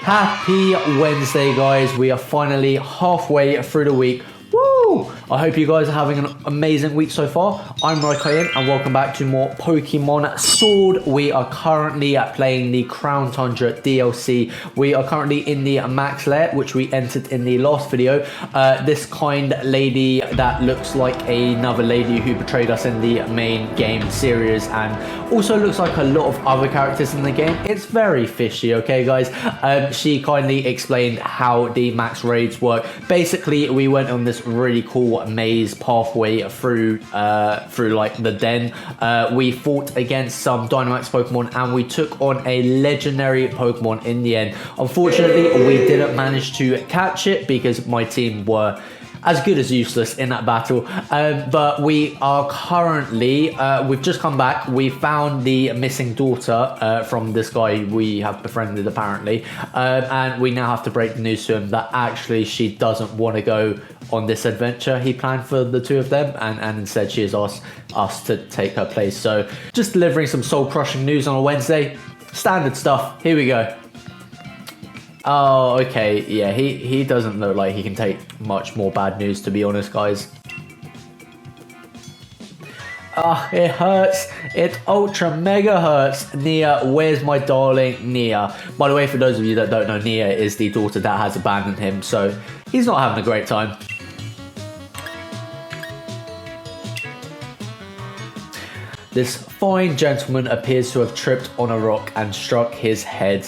Happy Wednesday, guys. We are finally halfway through the week. Woo! I hope you guys are having an amazing week so far. I'm RyKaiYin and welcome back to more Pokemon Sword. We are currently playing the Crown Tundra DLC. We are currently in the max lair, which we entered in the last video. This kind lady that looks like another lady who betrayed us in the main game series and also looks like a lot of other characters in the game. It's very fishy, okay guys? She kindly explained how the max raids work. Basically, we went on this really cool maze pathway through like the den. We fought against some Dynamax Pokemon and we took on a legendary Pokemon in the end. Unfortunately, we didn't manage to catch it because my team were as good as useless in that battle, but we are currently we've just come back. We found the missing daughter from this guy we have befriended apparently, and we now have to break the news to him that actually she doesn't want to go on this adventure he planned for the two of them, and instead she has asked us to take her place. So just delivering some soul crushing news on a Wednesday. Standard stuff. Here we go. Oh, okay, yeah, he doesn't look like he can take much more bad news, to be honest, guys. Ah, it hurts. It ultra mega hurts. Nia, where's my darling Nia? By the way, for those of you that don't know, Nia is the daughter that has abandoned him, so he's not having a great time. This fine gentleman appears to have tripped on a rock and struck his head.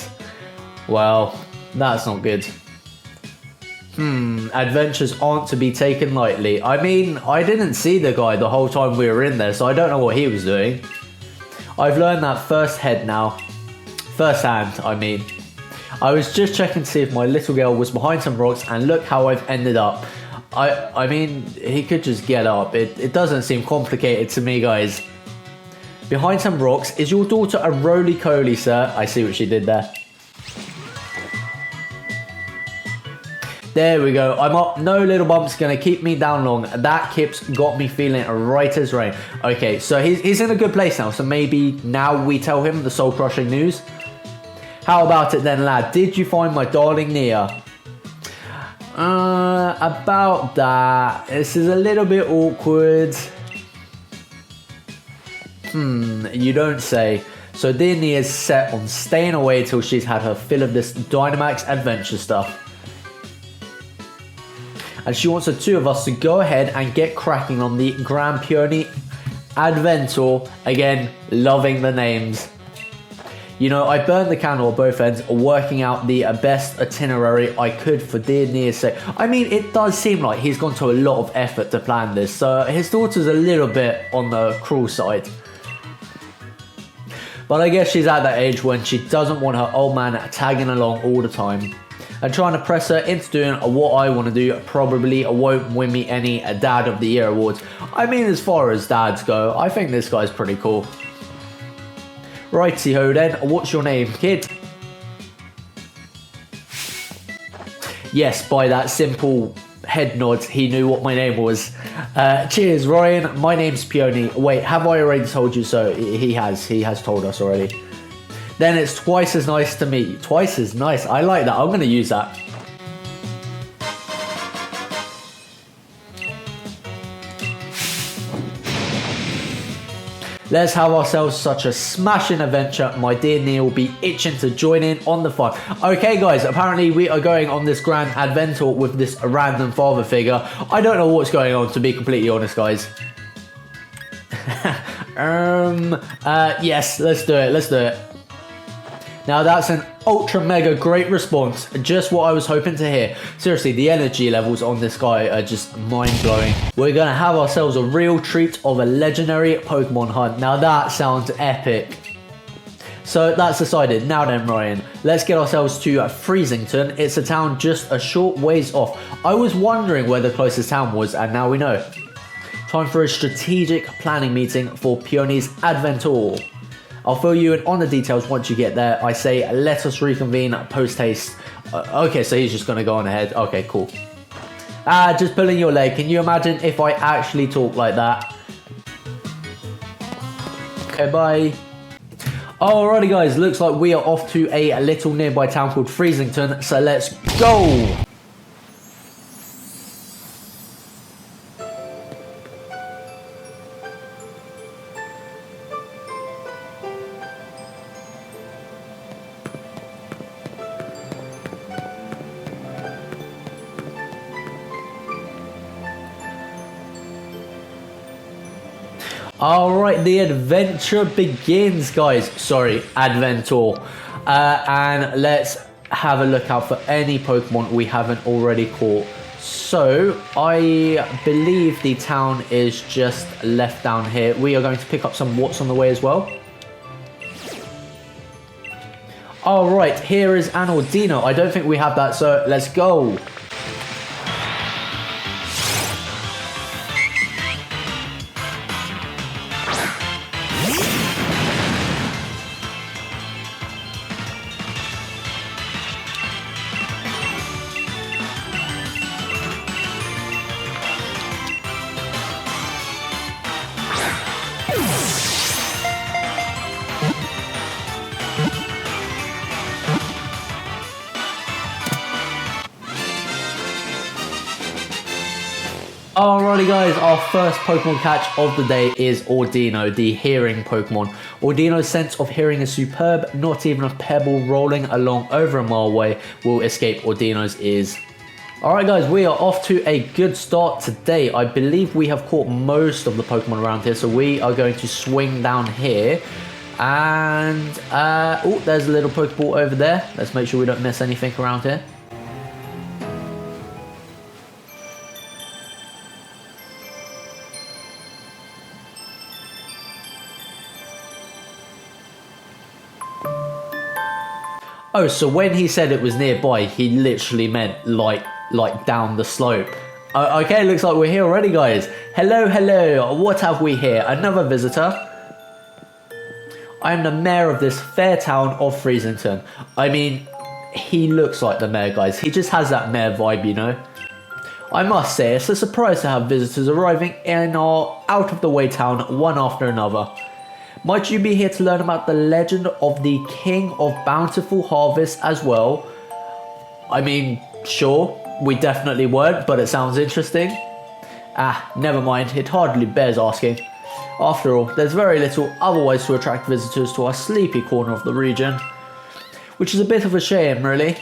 Well, that's not good. Adventures aren't to be taken lightly. I mean, I didn't see the guy the whole time we were in there, so I don't know what he was doing. I've learned that firsthand now. Firsthand, I mean. I was just checking to see if my little girl was behind some rocks, and look how I've ended up. I mean, he could just get up. It doesn't seem complicated to me, guys. Behind some rocks, is your daughter a roly-coly, sir? I see what she did there. There we go. I'm up. No little bumps gonna keep me down long. That kip's got me feeling right as rain. Okay, so he's in a good place now. So maybe now we tell him the soul crushing news. How about it then, lad? Did you find my darling Nia? About that. This is a little bit awkward. You don't say. So dear Nia's set on staying away till she's had her fill of this Dynamax adventure stuff. And she wants the two of us to go ahead and get cracking on the Grand Peony Adven-Tour. Again, loving the names. You know, I burned the candle at both ends, working out the best itinerary I could for dear Nia's sake. I mean, it does seem like he's gone to a lot of effort to plan this, so his daughter's a little bit on the cruel side. But I guess she's at that age when she doesn't want her old man tagging along all the time. And trying to press her into doing what I want to do probably won't win me any Dad of the Year awards. I mean, as far as dads go, I think this guy's pretty cool. Righty-ho then, what's your name, kid? Yes, by that simple head nod, he knew what my name was. Cheers, Ryan. My name's Peony. Wait, have I already told you so? He has told us already. Then it's twice as nice to meet you. Twice as nice. I like that. I'm going to use that. Let's have ourselves such a smashing adventure. My dear Nia will be itching to join in on the fun. Okay, guys, apparently we are going on this Grand Adven-Tour with this random father figure. I don't know what's going on, to be completely honest, guys. Yes, let's do it. Let's do it. Now that's an ultra mega great response, just what I was hoping to hear. Seriously, the energy levels on this guy are just mind-blowing. We're gonna have ourselves a real treat of a legendary Pokemon hunt. Now that sounds epic. So that's decided. Now then, Ryan, let's get ourselves to Freezington. It's a town just a short ways off. I was wondering where the closest town was, and now we know. Time for a strategic planning meeting for Peony's Adven-Tour. I'll fill you in on the details once you get there. I say, let us reconvene post-haste. Okay, so he's just going to go on ahead. Okay, cool. Just pulling your leg. Can you imagine if I actually talk like that? Okay, bye. Alrighty guys, looks like we are off to a little nearby town called Freezington, so let's go! Alright, the adventure begins, guys. Sorry, Adven-Tour. And let's have a look out for any Pokemon we haven't already caught. So, I believe the town is just left down here. We are going to pick up some Watts on the way as well. Alright, here is an Ordino. I don't think we have that, so let's go. Alrighty guys, our first Pokemon catch of the day is Ordino, the hearing Pokemon. Ordino's sense of hearing is superb, not even a pebble rolling along over a mile away will escape Ordino's ears. Alright guys, we are off to a good start today. I believe we have caught most of the Pokemon around here, so we are going to swing down here. And, oh, there's a little Pokeball over there. Let's make sure we don't miss anything around here. Oh, so when he said it was nearby, he literally meant like down the slope. Okay, looks like we're here already, guys. Hello, hello. What have we here? Another visitor. I am the mayor of this fair town of Freezington. I mean, he looks like the mayor, guys. He just has that mayor vibe, you know. I must say, it's a surprise to have visitors arriving in our out-of-the-way town one after another. Might you be here to learn about the legend of the King of Bountiful Harvest as well? I mean, sure, we definitely weren't, but it sounds interesting. Ah, never mind, it hardly bears asking. After all, there's very little other ways to attract visitors to our sleepy corner of the region. Which is a bit of a shame, really.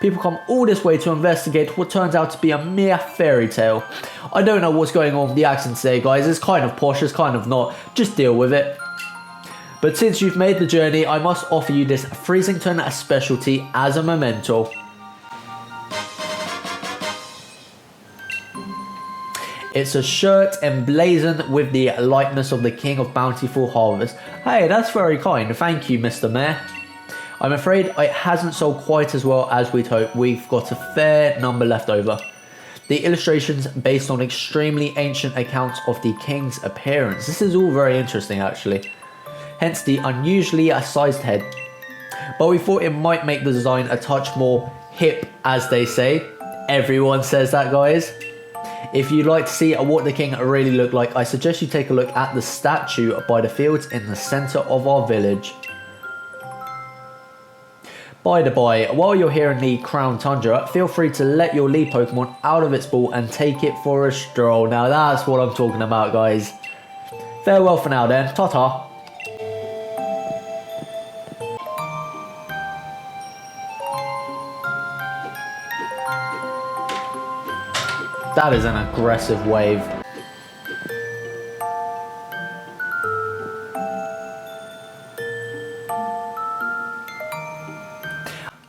People come all this way to investigate what turns out to be a mere fairy tale. I don't know what's going on with the accent today, guys. It's kind of posh, it's kind of not. Just deal with it. But since you've made the journey, I must offer you this Freezington specialty as a memento. It's a shirt emblazoned with the likeness of the King of Bountiful Harvest. Hey, that's very kind. Thank you, Mr. Mayor. I'm afraid it hasn't sold quite as well as we'd hoped. We've got a fair number left over. The illustrations based on extremely ancient accounts of the king's appearance. This is all very interesting, actually. Hence the unusually sized head. But we thought it might make the design a touch more hip, as they say. Everyone says that, guys. If you'd like to see what the king really looked like, I suggest you take a look at the statue by the fields in the centre of our village. By the by, while you're here in the Crown Tundra, feel free to let your lead Pokemon out of its ball and take it for a stroll. Now that's what I'm talking about, guys. Farewell for now then, ta-ta. That is an aggressive wave.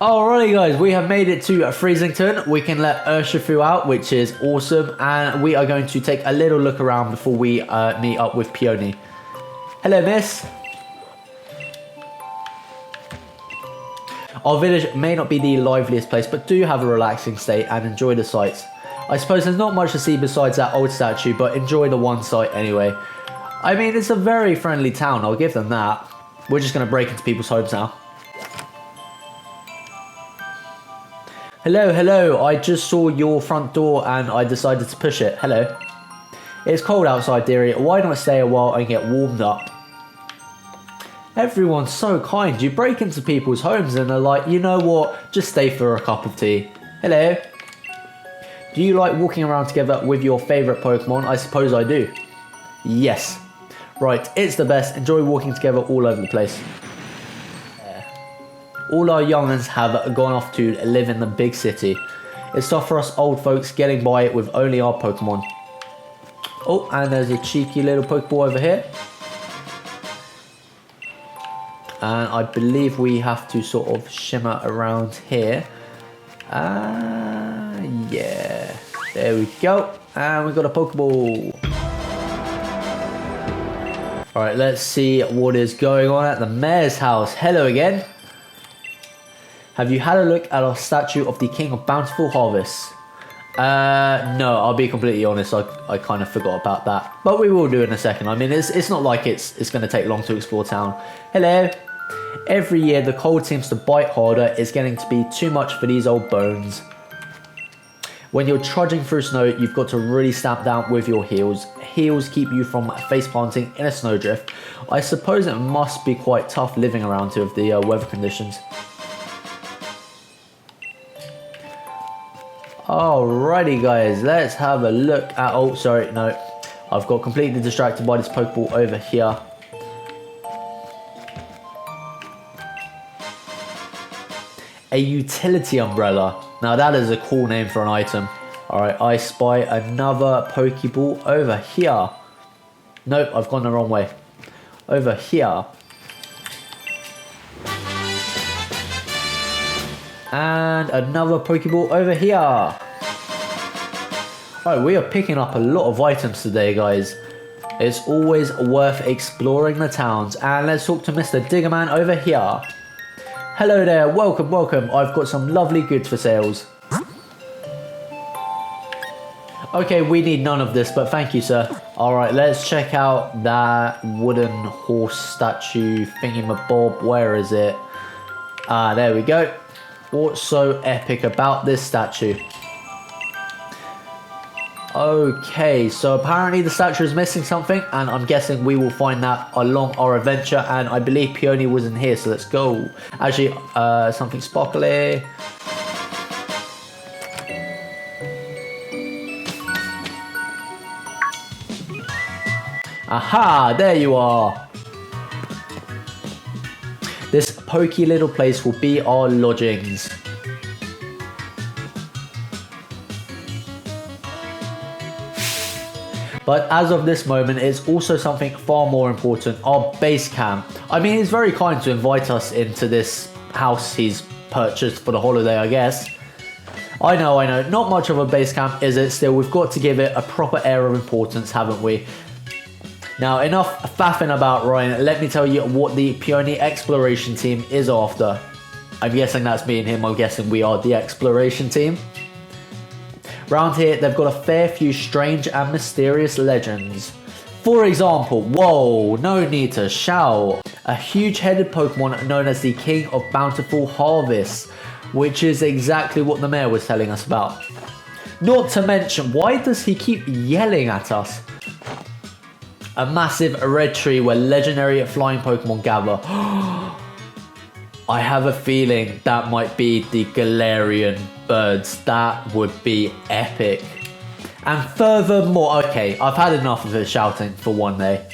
Alrighty guys, we have made it to Freezington. We can let Urshifu out, which is awesome. And we are going to take a little look around before we meet up with Peony. Hello, miss. Our village may not be the liveliest place, but do have a relaxing stay and enjoy the sights. I suppose there's not much to see besides that old statue, but enjoy the one sight anyway. I mean, it's a very friendly town, I'll give them that. We're just going to break into people's homes now. Hello, hello, I just saw your front door and I decided to push it. Hello. It's cold outside, dearie. Why not stay a while and get warmed up? Everyone's so kind. You break into people's homes and they're like, you know what, just stay for a cup of tea. Hello. Do you like walking around together with your favourite Pokemon? I suppose I do. Yes. Right, it's the best. Enjoy walking together all over the place. All our young'uns have gone off to live in the big city. It's tough for us old folks getting by with only our Pokemon. Oh, and there's a cheeky little Pokeball over here. And I believe we have to sort of shimmer around here. Yeah. There we go. And we got a Pokeball. Alright, let's see what is going on at the mayor's house. Hello again. Have you had a look at our statue of the King of Bountiful Harvests? No, I'll be completely honest, I kind of forgot about that. But we will do in a second. I mean, it's not like it's going to take long to explore town. Hello. Every year the cold seems to bite harder. It's getting to be too much for these old bones. When you're trudging through snow, you've got to really stamp down with your heels. Heels keep you from face planting in a snowdrift. I suppose it must be quite tough living around here with the weather conditions. Alrighty guys, let's have a look at... Oh, sorry, no. I've got completely distracted by this Pokeball over here. A utility umbrella. Now that is a cool name for an item. Alright, I spy another Pokeball over here. Nope, I've gone the wrong way. Over here. And another Pokeball over here. Alright, we are picking up a lot of items today, guys. It's always worth exploring the towns. And let's talk to Mr. Diggerman over here. Hello there, welcome, welcome. I've got some lovely goods for sales. Okay, we need none of this, but thank you, sir. Alright, let's check out that wooden horse statue thingamabob. Where is it? Ah, there we go. What's so epic about this statue? Okay, so apparently the statue is missing something, and I'm guessing we will find that along our adventure, and I believe Peony was in here, so let's go. Actually, something sparkly. Aha, there you are. This pokey little place will be our lodgings. But as of this moment, it's also something far more important, our base camp. I mean, he's very kind to invite us into this house he's purchased for the holiday, I guess. I know, not much of a base camp, is it? Still, we've got to give it a proper air of importance, haven't we? Now, enough faffing about, Ryan. Let me tell you what the Peony exploration team is after. I'm guessing that's me and him. I'm guessing we are the exploration team. Round here, they've got a fair few strange and mysterious legends. For example, whoa, no need to shout. A huge-headed Pokemon known as the King of Bountiful Harvests, which is exactly what the mayor was telling us about. Not to mention, why does he keep yelling at us? A massive red tree where legendary flying Pokemon gather. I have a feeling that might be the Galarian birds. That would be epic. And furthermore, okay, I've had enough of his shouting for one day.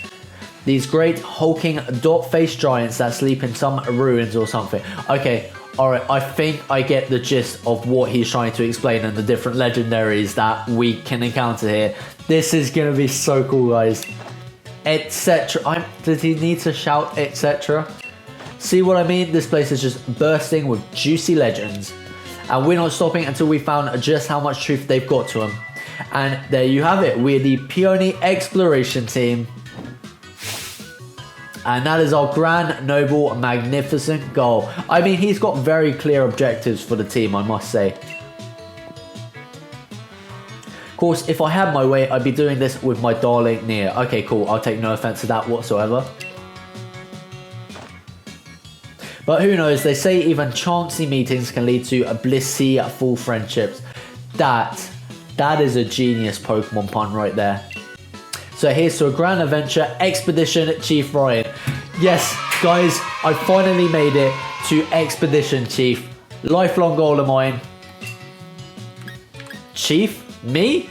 These great hulking dot-faced giants that sleep in some ruins or something. Okay, alright, I think I get the gist of what he's trying to explain and the different legendaries that we can encounter here. This is going to be so cool, guys. Etc. Did he need to shout etc.? See what I mean? This place is just bursting with juicy legends. And we're not stopping until we found just how much truth they've got to them. And there you have it. We're the Peony Exploration Team. And that is our grand, noble, magnificent goal. I mean, he's got very clear objectives for the team, I must say. Of course, if I had my way, I'd be doing this with my darling Nia. Okay, cool. I'll take no offense to that whatsoever. But who knows, they say even chancy meetings can lead to blissful friendships. That is a genius Pokemon pun right there. So here's to a grand adventure, Expedition Chief Ryan. Yes, Guys, I finally made it to Expedition Chief. Lifelong goal of mine. Chief? Me?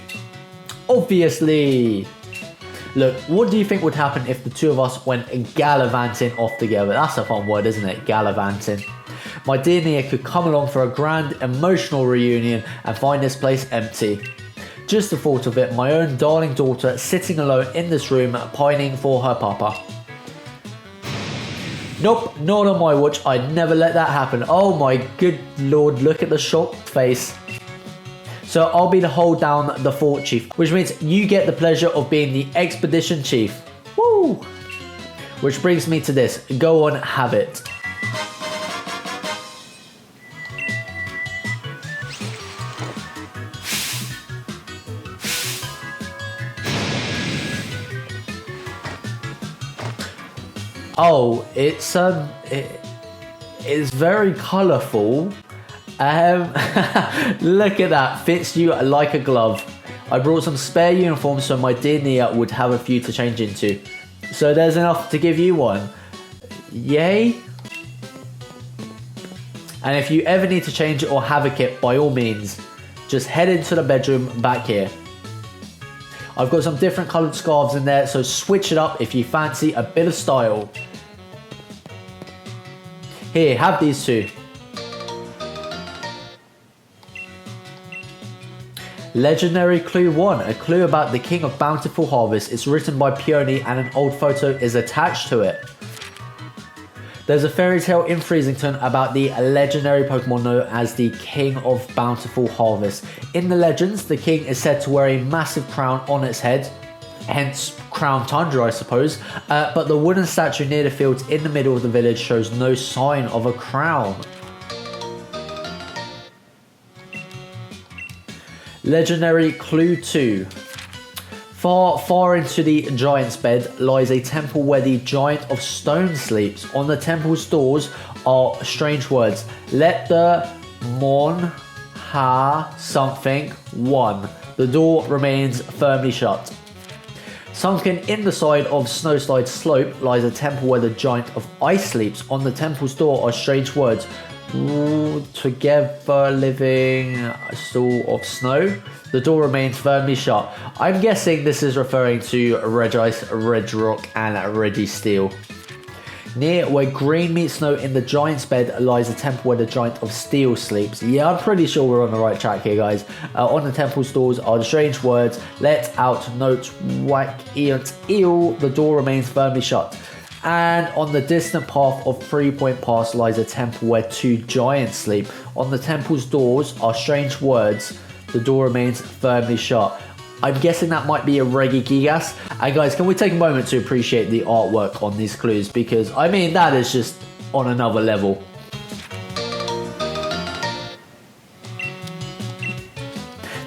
Obviously. Look, what do you think would happen if the two of us went gallivanting off together? That's a fun word, isn't it? Gallivanting. My dear Nia could come along for a grand emotional reunion and find this place empty. Just the thought of it, my own darling daughter sitting alone in this room pining for her papa. Nope, not on my watch. I'd never let that happen. Oh my good lord, look at the shocked face. So I'll be the hold down the fort chief, which means you get the pleasure of being the expedition chief. Woo! Which brings me to this. Go on, have it. Oh, it's very colourful. Look at that, fits you like a glove. I brought some spare uniforms so my dear Nia would have a few to change into. So there's enough to give you one. Yay. And if you ever need to change it or have a kit, by all means, just head into the bedroom back here. I've got some different coloured scarves in there, so switch it up if you fancy a bit of style. Here, have these two. Legendary Clue 1, a clue about the King of Bountiful Harvest. It's written by Peony and an old photo is attached to it. There's a fairy tale in Freezington about the legendary Pokemon known as the King of Bountiful Harvest. In the legends, the king is said to wear a massive crown on its head, hence Crown Tundra, I suppose, but the wooden statue near the fields in the middle of the village shows no sign of a crown. Legendary Clue 2. Far into the giant's bed lies a temple where the giant of stone sleeps. On the temple's doors are strange words. Let the Mon Ha something one. The door remains firmly shut. Sunken in the side of Snowslide Slope lies a temple where the giant of ice sleeps. On the temple's door are strange words. Together living stall of snow. The door remains firmly shut. I'm guessing this is referring to Regice, Regirock and Registeel. Near where green meets snow in the giant's bed lies a temple where the giant of steel sleeps. Yeah, I'm pretty sure we're on the right track here, guys. On the temple's doors are the strange words. Let out note whack eant eel. The door remains firmly shut. And on the distant path of 3 Point Pass lies a temple where two giants sleep. On the temple's doors are strange words. The door remains firmly shut. I'm guessing that might be a Regigigas. And guys, can we take a moment to appreciate the artwork on these clues? Because, I mean, that is just on another level.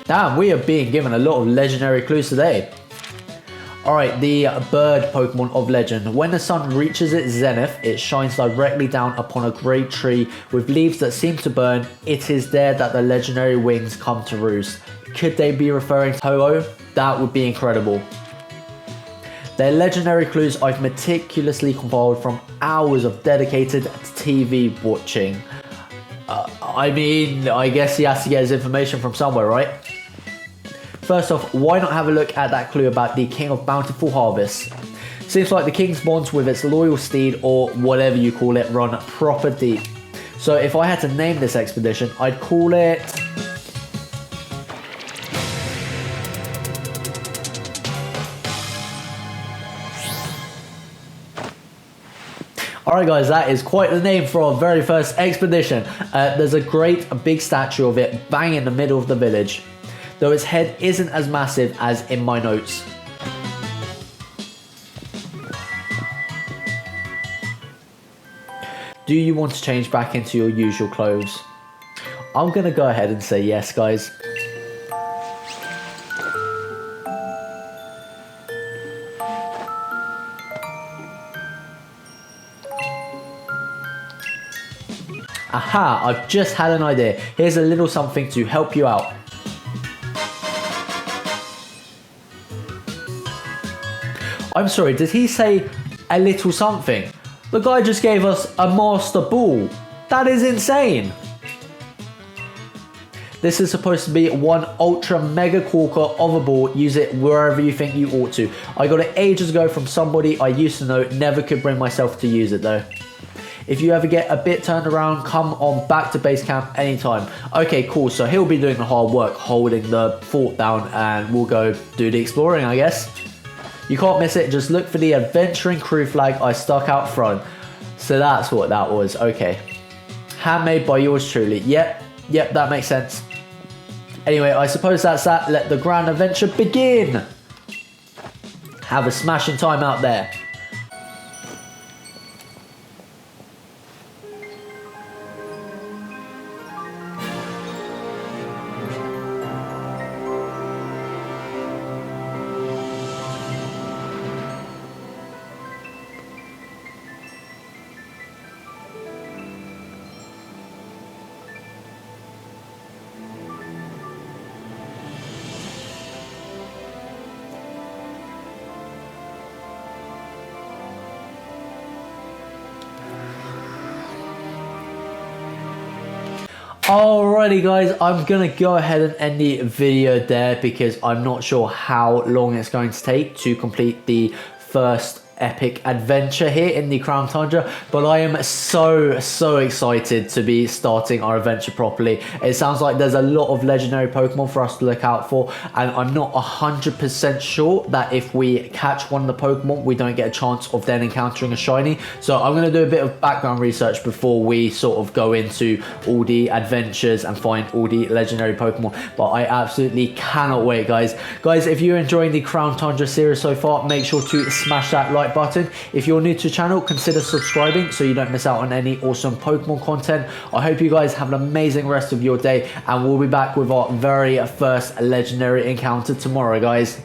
Damn, we are being given a lot of legendary clues today. Alright, the bird Pokemon of legend. When the sun reaches its zenith, it shines directly down upon a great tree with leaves that seem to burn. It is there that the legendary wings come to roost. Could they be referring to Ho-Oh? That would be incredible. They're legendary clues I've meticulously compiled from hours of dedicated TV watching. I mean, I guess he has to get his information from somewhere, right? First off, why not have a look at that clue about the King of Bountiful Harvest? Seems like the king's bonds with its loyal steed, or whatever you call it, run proper deep. So if I had to name this expedition, I'd call it... Alright guys, that is quite the name for our very first expedition. There's a great big statue of it bang in the middle of the village, though its head isn't as massive as in my notes. Do you want to change back into your usual clothes? I'm gonna go ahead and say yes, guys. Aha, I've just had an idea. Here's a little something to help you out. I'm sorry, did he say a little something? The guy just gave us a Master Ball. That is insane. This is supposed to be one ultra mega corker of a ball. Use it wherever you think you ought to. I got it ages ago from somebody I used to know. Never could bring myself to use it though. If you ever get a bit turned around, come on back to base camp anytime. Okay, cool. So he'll be doing the hard work, holding the fort down, and we'll go do the exploring, I guess. You can't miss it. Just look for the adventuring crew flag I stuck out front. So that's what that was. Okay. Handmade by yours truly. Yep, that makes sense. Anyway, I suppose that's that. Let the grand adventure begin. Have a smashing time out there. Alrighty guys, I'm gonna go ahead and end the video there because I'm not sure how long it's going to take to complete the first epic adventure here in the Crown Tundra, but I am so excited to be starting our adventure properly. It sounds like there's a lot of legendary Pokemon for us to look out for, and I'm not 100% sure that if we catch one of the Pokemon we don't get a chance of then encountering a shiny. So I'm going to do a bit of background research before we sort of go into all the adventures and find all the legendary Pokemon, but I absolutely cannot wait guys. If you're enjoying the Crown Tundra series so far, make sure to smash that like button. If you're new to the channel, consider subscribing so you don't miss out on any awesome Pokemon content. I hope you guys have an amazing rest of your day, and we'll be back with our very first legendary encounter tomorrow guys.